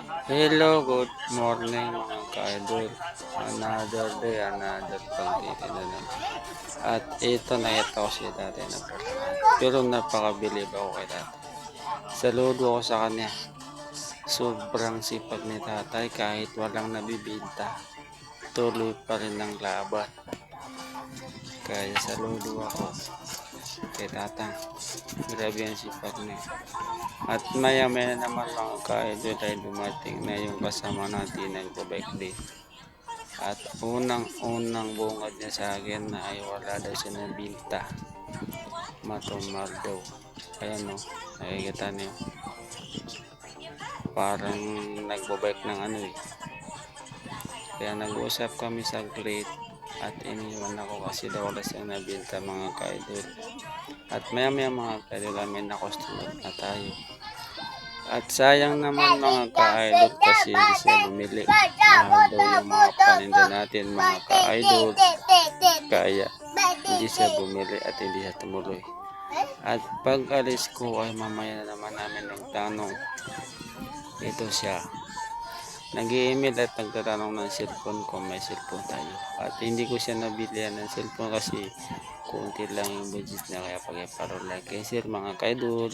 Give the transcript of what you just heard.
Hello, good morning mga ka-idol. Another day, another pang-titi na naman. At ito na ito si dati na personal. Pero napakabilib ako kay dati. Saludo ako sa kanya. Sobrang sipag ni tatay kahit walang nabibinta. Tuloy pa rin ang laban. Kaya saludo ako kay tatang. Grabe ang sipag niya. At maya-maya naman mga ka-idol ay dumating na yung kasama natin nagbabike din. At unang bungad niya sa akin na ay wala daw siya nabinta. Matumar daw. Ayan o, nakikita niyo. Parang nagbabike ng ano eh. Kaya nag-uusap kami saglit at iniwan ako kasi daw wala siyang nabinta mga ka-idol. At maya-maya mga ka-idol kami na customer na tayo. At sayang naman mga ka-idol kasi hindi siya bumili. Mahal daw yung mga paninda natin mga ka-idol. Kaya hindi siya bumili at hindi siya tumuloy. At pag alis ko ay mamaya na naman namin nagtanong. Ito siya. Nag-i-email at nagtatanong ng cellphone kung may cellphone tayo. At hindi ko siya nabilihan ng cellphone kasi kunti lang yung budget niya kaya pag-iparol like. Kaya sir mga ka-idol.